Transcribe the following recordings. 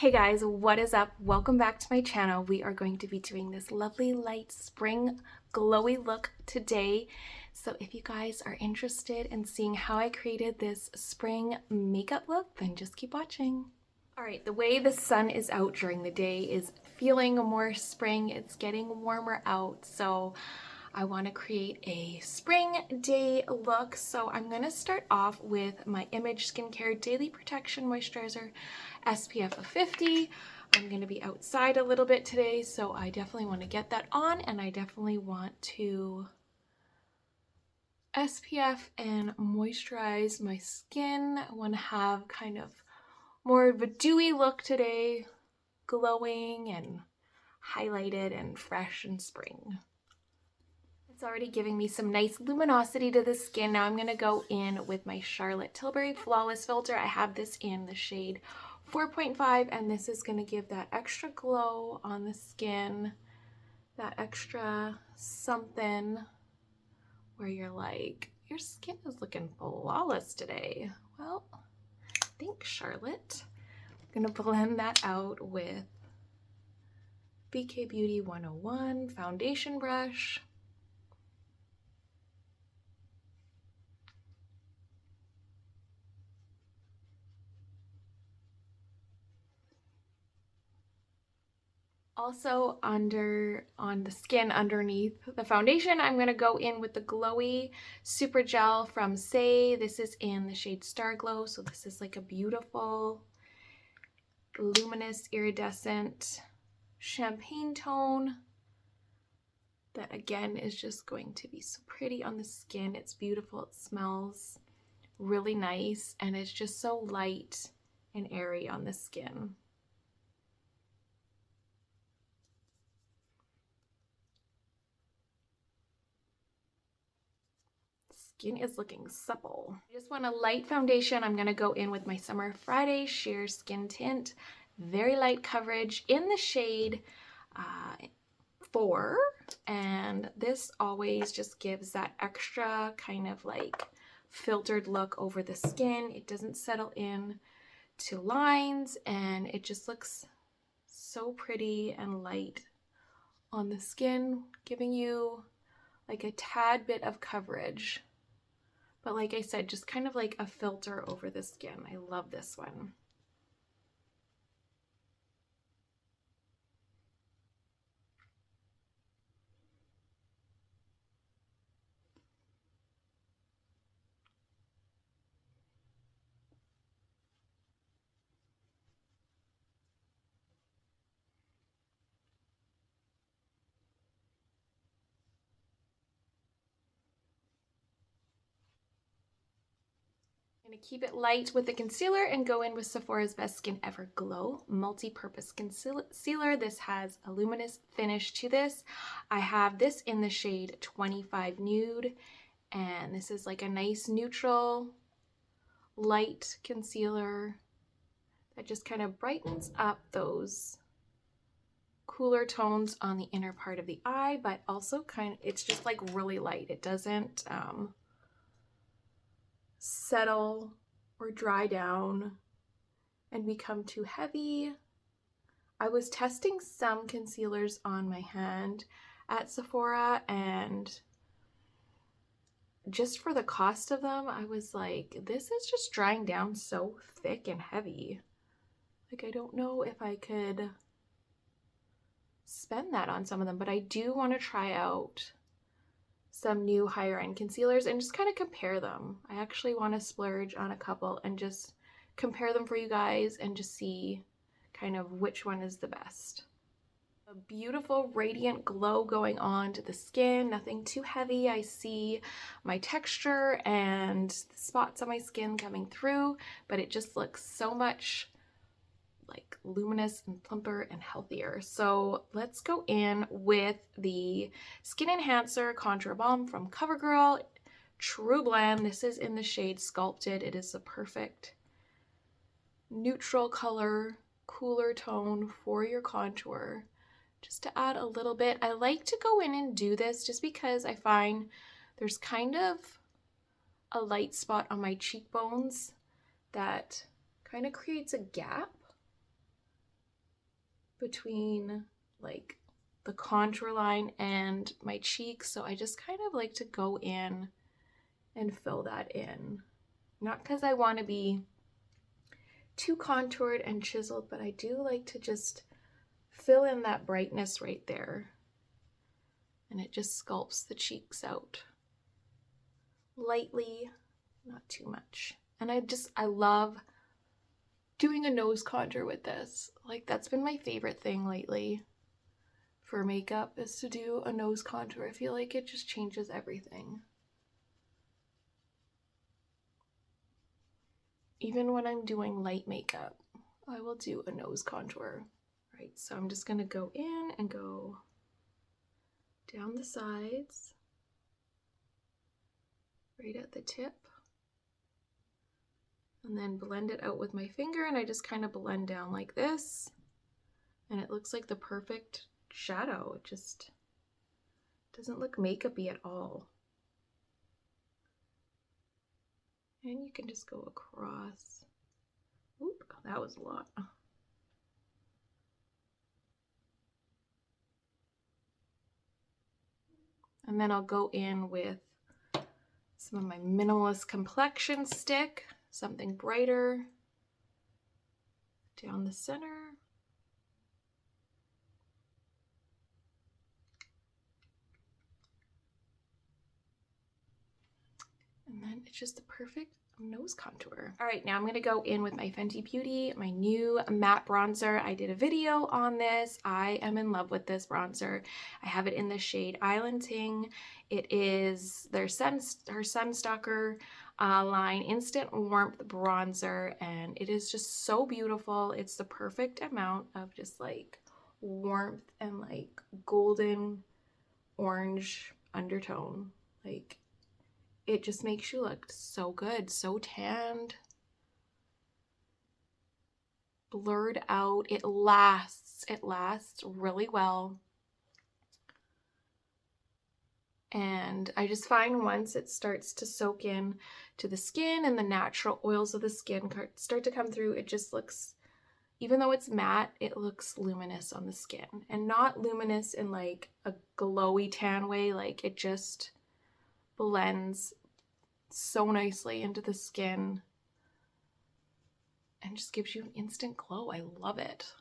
Hey guys, what is up? Welcome back to my channel. We are going to be doing this lovely light spring glowy look today. So if you guys are interested in seeing how I created this spring makeup look, then just keep watching. All right, the way the sun is out during the day is feeling more spring. It's getting warmer out, so I want to create a spring day look. So I'm going to start off with my Image Skincare Daily Protection Moisturizer SPF of 50. I'm going to be outside a little bit today, so I definitely want to get that on, and I definitely want to SPF and moisturize my skin. I want to have kind of more of a dewy look today, glowing and highlighted and fresh and spring. It's already giving me some nice luminosity to the skin. Now I'm going to go in with my Charlotte Tilbury Flawless Filter. I have this in the shade 4.5, and this is going to give that extra glow on the skin, that extra something where you're like, your skin is looking flawless today. Well, thanks, Charlotte. I'm going to blend that out with BK Beauty 101 foundation brush. Also on the skin underneath the foundation, I'm going to go in with the Glowy Super Gel from Saie. This is in the shade Starglow, so this is like a beautiful, luminous, iridescent champagne tone that again is just going to be so pretty on the skin. It's beautiful, it smells really nice, and it's just so light and airy on the skin. Skin is looking supple. I just want a light foundation. I'm going to go in with my Summer Friday Sheer Skin Tint. Very light coverage in the shade 4. And this always just gives that extra kind of like filtered look over the skin. It doesn't settle in to lines, and it just looks so pretty and light on the skin, giving you like a tad bit of coverage. But like I said, just kind of like a filter over the skin. I love this one. I'm going to keep it light with the concealer and go in with Sephora's Best Skin Ever Glow Multi-Purpose Concealer. This has a luminous finish to this. I have this in the shade 25 Nude, and this is like a nice neutral light concealer that just kind of brightens up those cooler tones on the inner part of the eye, but also it's just like really light. It doesn't settle or dry down and become too heavy. I was testing some concealers on my hand at Sephora, and just for the cost of them, I was like, this is just drying down so thick and heavy. Like, I don't know if I could spend that on some of them, but I do want to try out some new higher end concealers and just kind of compare them. I actually want to splurge on a couple and just compare them for you guys and just see kind of which one is the best. A beautiful radiant glow going on to the skin, nothing too heavy. I see my texture and the spots on my skin coming through, but it just looks so much like luminous and plumper and healthier. So let's go in with the Skin Enhancer Contour Balm from Covergirl, Trublend. This is in the shade Sculpted. It is the perfect neutral color, cooler tone for your contour. Just to add a little bit, I like to go in and do this just because I find there's kind of a light spot on my cheekbones that kind of creates a gap. between like the contour line and my cheeks, so I just kind of like to go in and fill that in. Not because I want to be too contoured and chiseled, but I do like to just fill in that brightness right there. And it just sculpts the cheeks out lightly, not too much. And I love doing a nose contour with this. Like, that's been my favorite thing lately for makeup, is to do a nose contour. I feel like it just changes everything. Even when I'm doing light makeup, I will do a nose contour. Right, so I'm just gonna go in and go down the sides, right at the tip, and then blend it out with my finger, and I just kind of blend down like this, and it looks like the perfect shadow. It just doesn't look makeup-y at all. And you can just go across. Oop, that was a lot. And then I'll go in with some of my Minimalist Complexion stick, something brighter, down the center. And then it's just the perfect nose contour. All right, now I'm gonna go in with my Fenty Beauty, my new matte bronzer. I did a video on this. I am in love with this bronzer. I have it in the shade Island Ting. It is her Stalk'r line Instant Warmth Bronzer, and it is just so beautiful. It's the perfect amount of just like warmth and like golden orange undertone. Like, it just makes you look so good, so tanned, blurred out. It lasts really well. And I just find once it starts to soak in to the skin and the natural oils of the skin start to come through, it just looks, even though it's matte, it looks luminous on the skin. And not luminous in like a glowy tan way, like it just blends so nicely into the skin and just gives you an instant glow. I love it.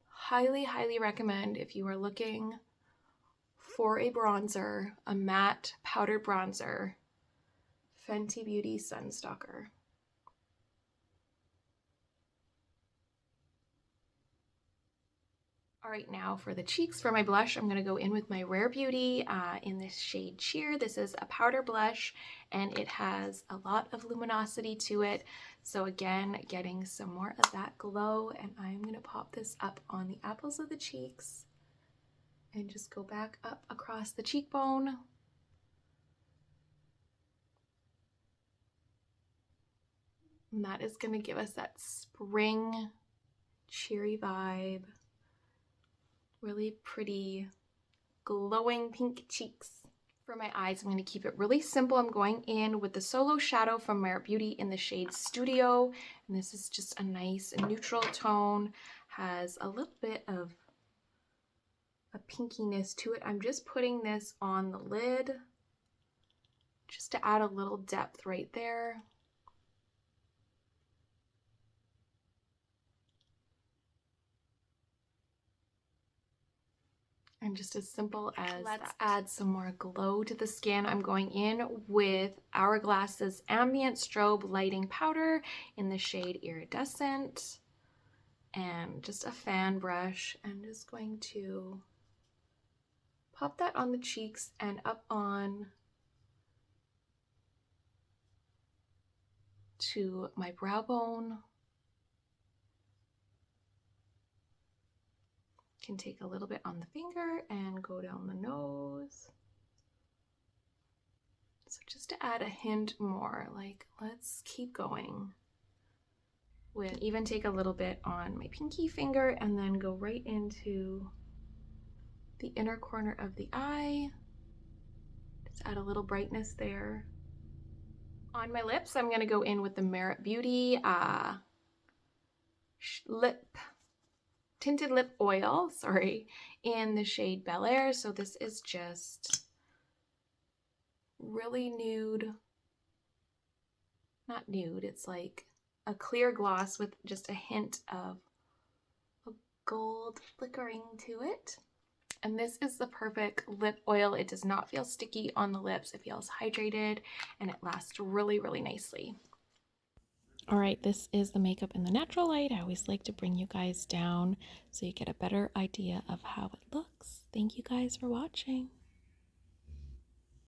Highly, highly recommend if you are looking for a bronzer, a matte powdered bronzer, Fenty Beauty Stalk'r. All right, now for the cheeks, for my blush, I'm gonna go in with my Rare Beauty in this shade Cheer. This is a powder blush, and it has a lot of luminosity to it. So again, getting some more of that glow, and I'm gonna pop this up on the apples of the cheeks and just go back up across the cheekbone. And that is gonna give us that spring, cheery vibe. Really pretty, glowing pink cheeks. For my eyes, I'm going to keep it really simple. I'm going in with the Solo Shadow from Rare Beauty in the shade Studio. And this is just a nice neutral tone. Has a little bit of a pinkiness to it. I'm just putting this on the lid just to add a little depth right there. And just as simple as let's add some more glow to the skin. I'm going in with Hourglass's Ambient Strobe Lighting Powder in the shade Iridescent. And just a fan brush. I'm just going to pop that on the cheeks and up on to my brow bone. Can take a little bit on the finger and go down the nose. So just to add a hint more, like, let's keep going. With even take a little bit on my pinky finger and then go right into the inner corner of the eye. Just add a little brightness there. On my lips, I'm gonna go in with the Merit Beauty lip tinted lip oil, sorry, in the shade Bel Air. So this is just really nude, not nude, it's like a clear gloss with just a hint of a gold flickering to it. And this is the perfect lip oil. It does not feel sticky on the lips. It feels hydrated and it lasts really, really nicely. All right, this is the makeup in the natural light. I always like to bring you guys down so you get a better idea of how it looks. Thank you guys for watching.